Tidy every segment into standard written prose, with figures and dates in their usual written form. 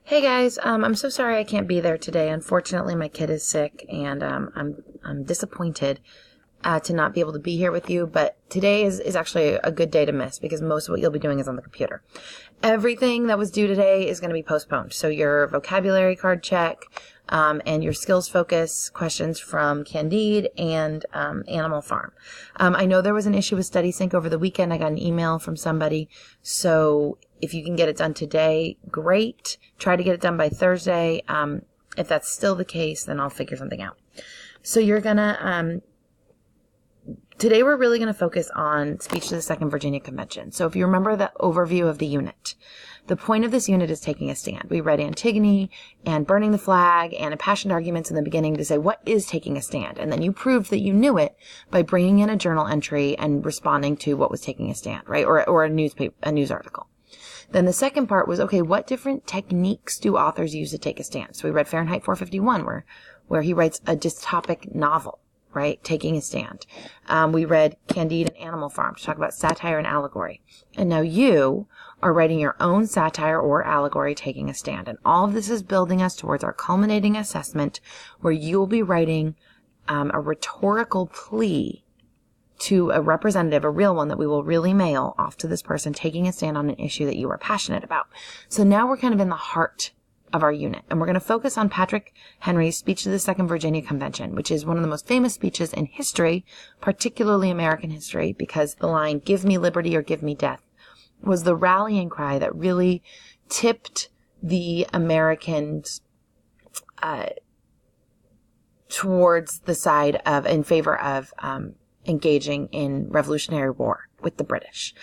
Hey guys, I'm so sorry I can't be there today. Unfortunately, my kid is sick, and I'm disappointed to not be able to be here with you. But today is actually a good day to miss because most of what you'll be doing is on the computer. Everything that was due today is going to be postponed. So your vocabulary card check, and your skills focus questions from Candide and Animal Farm. I know there was an issue with StudySync over the weekend. I got an email from somebody. So if you can get it done today, great. Try to get it done by Thursday. If that's still the case, then I'll figure something out. So you're going to... Today we're really going to focus on speech to the Second Virginia Convention. So if you remember the overview of the unit, the point of this unit is taking a stand. We read Antigone and burning the flag and impassioned arguments in the beginning to say what is taking a stand. And then you proved that you knew it by bringing in a journal entry and responding to what was taking a stand, right? Or a news article. Then the second part was, okay, what different techniques do authors use to take a stand? So we read Fahrenheit 451 where he writes a dystopic novel, right? Taking a stand. We read Candide and Animal Farm to talk about satire and allegory. And now you are writing your own satire or allegory taking a stand. And all of this is building us towards our culminating assessment where you will be writing a rhetorical plea to a representative, a real one that we will really mail off to this person taking a stand on an issue that you are passionate about. So now we're kind of in the heart of our unit, and we're going to focus on Patrick Henry's speech to the Second Virginia Convention, which is one of the most famous speeches in history, particularly American history, because the line, "Give me liberty or give me death," was the rallying cry that really tipped the Americans towards the side of, in favor of engaging in Revolutionary War with the British.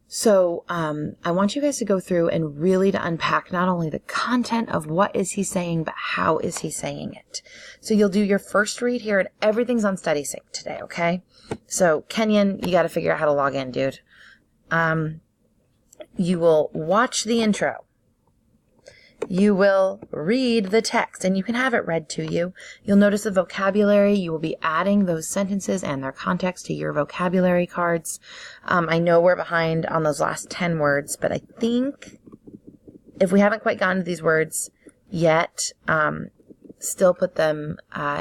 So I want you guys to go through and really to unpack not only the content of what is he saying, but how is he saying it. So you'll do your first read here, and everything's on StudySync today, okay? So Kenyon, you got to figure out how to log in, dude. You will watch the intro. You will read the text, and you can have it read to you. You'll notice the vocabulary. You will be adding those sentences and their context to your vocabulary cards. I know we're behind on those last 10 words, but I think if we haven't quite gotten to these words yet, still put them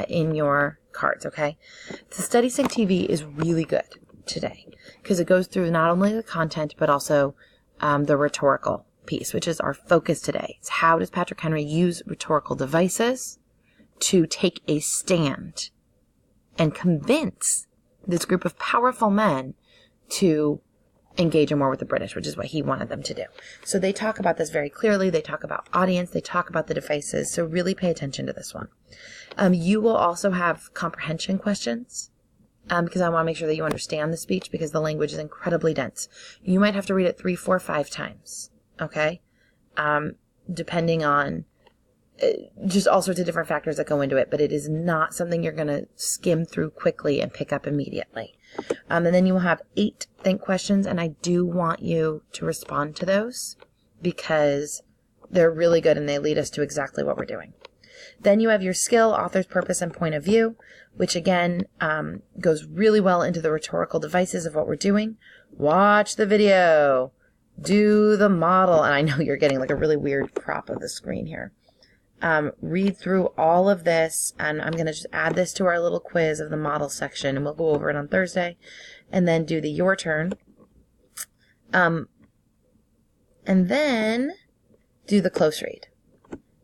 in your cards, okay? The StudySync TV is really good today because it goes through not only the content, but also the rhetorical piece, which is our focus today. It's how does Patrick Henry use rhetorical devices to take a stand and convince this group of powerful men to engage in war with the British, which is what he wanted them to do. So they talk about this very clearly. They talk about audience. They talk about the devices. So really pay attention to this one. You will also have comprehension questions. Because I want to make sure that you understand the speech because the language is incredibly dense. You might have to read it 3, 4, 5 times. Okay? Depending on just all sorts of different factors that go into it, but it is not something you're going to skim through quickly and pick up immediately. And then you will have 8 think questions, and I do want you to respond to those because they're really good and they lead us to exactly what we're doing. Then you have your skill, author's purpose, and point of view, which again goes really well into the rhetorical devices of what we're doing. Watch the video. Do the model. And I know you're getting like a really weird crop of the screen here. Read through all of this, and I'm going to just add this to our little quiz of the model section, and we'll go over it on Thursday, and then do the your turn. And then do the close read.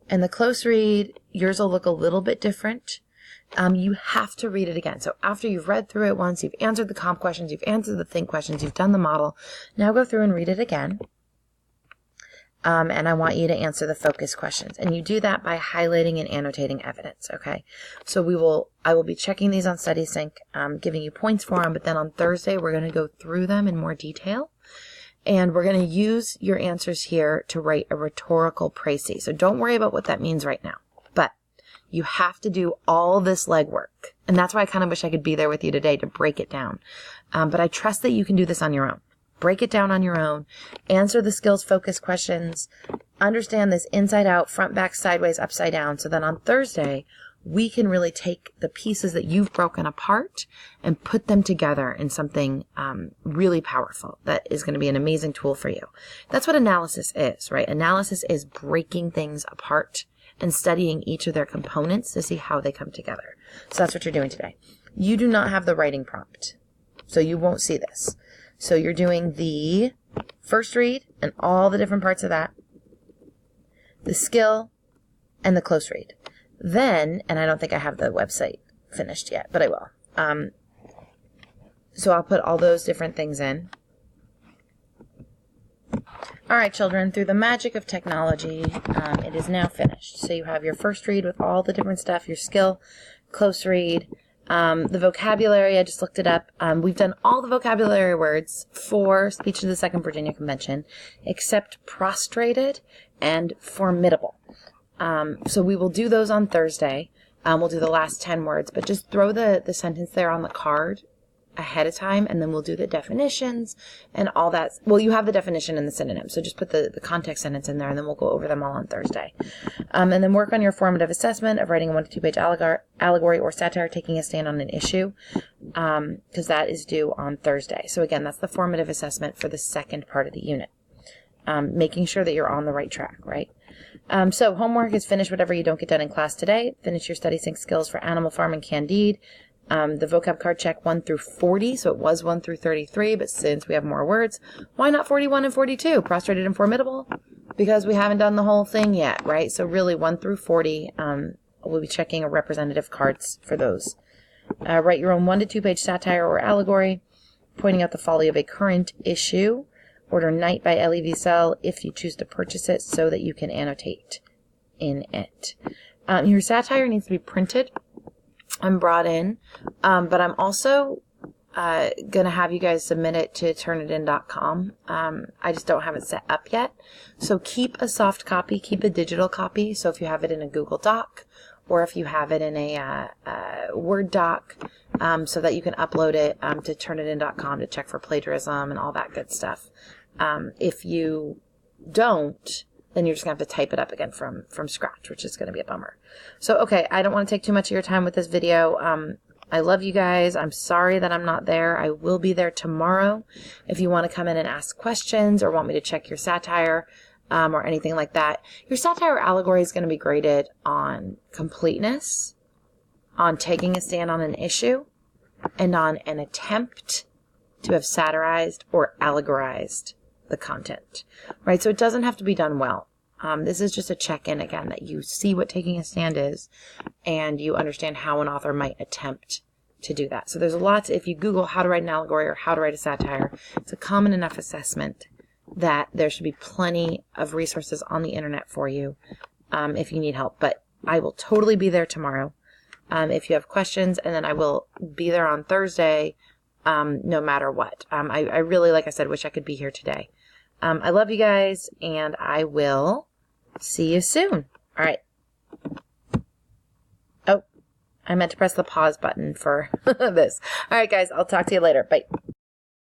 And the close read, yours will look a little bit different. You have to read it again. So after you've read through it once, you've answered the comp questions, you've answered the think questions, you've done the model, now go through and read it again. And I want you to answer the focus questions. And you do that by highlighting and annotating evidence, okay? So I will be checking these on StudySync, giving you points for them, but then on Thursday we're going to go through them in more detail. And we're going to use your answers here to write a rhetorical précis. So don't worry about what that means right now. But you have to do all this legwork. And that's why I kind of wish I could be there with you today to break it down. But I trust that you can do this on your own. Break it down on your own. Answer the skills focus questions. Understand this inside out, front, back, sideways, upside down. So then on Thursday, we can really take the pieces that you've broken apart and put them together in something really powerful that is going to be an amazing tool for you. That's what analysis is, right? Analysis is breaking things apart and studying each of their components to see how they come together. So that's what you're doing today. You do not have the writing prompt, so you won't see this. So you're doing the first read and all the different parts of that, the skill, and the close read. Then, and I don't think I have the website finished yet, but I will. So I'll put all those different things in. All right, children, through the magic of technology, it is now finished. So you have your first read with all the different stuff, your skill, close read, the vocabulary. I just looked it up. We've done all the vocabulary words for Speech of the Second Virginia Convention, except prostrated and formidable. So we will do those on Thursday. We'll do the last 10 words, but just throw the sentence there on the card ahead of time, and then we'll do the definitions and all that. Well, you have the definition and the synonym, so just put the context sentence in there, and then we'll go over them all on Thursday. And then work on your formative assessment of writing a 1 to 2 page allegory or satire taking a stand on an issue, because that is due on Thursday. So again, that's the formative assessment for the second part of the unit. Making sure that you're on the right track, right? So homework is finish whatever you don't get done in class today. Finish your study sync skills for Animal Farm and Candide. The vocab card check 1 through 40, so it was 1 through 33, but since we have more words, why not 41 and 42? Prostrated and formidable? Because we haven't done the whole thing yet, right? So really 1 through 40, we'll be checking a representative cards for those. Write your own 1 to 2 page satire or allegory, pointing out the folly of a current issue. Order Night by Elie Wiesel if you choose to purchase it so that you can annotate in it. Your satire needs to be printed and brought in, but I'm also going to have you guys submit it to turnitin.com. I just don't have it set up yet. So keep a soft copy, keep a digital copy. So if you have it in a Google Doc or if you have it in a Word doc, so that you can upload it to turnitin.com to check for plagiarism and all that good stuff. If you don't, then you're just going to have to type it up again from scratch, which is going to be a bummer. So, okay, I don't want to take too much of your time with this video. I love you guys. I'm sorry that I'm not there. I will be there tomorrow. If you want to come in and ask questions or want me to check your satire or anything like that. Your satire allegory is going to be graded on completeness, on taking a stand on an issue, and on an attempt to have satirized or allegorized the content, right? So it doesn't have to be done well. This is just a check-in again, that you see what taking a stand is and you understand how an author might attempt to do that. So there's a lot, if you Google how to write an allegory or how to write a satire, it's a common enough assessment that there should be plenty of resources on the internet for you if you need help. But I will totally be there tomorrow if you have questions, and then I will be there on Thursday no matter what. I really, like I said, wish I could be here today. I love you guys, and I will see you soon. All right. Oh, I meant to press the pause button for this. All right, guys, I'll talk to you later. Bye.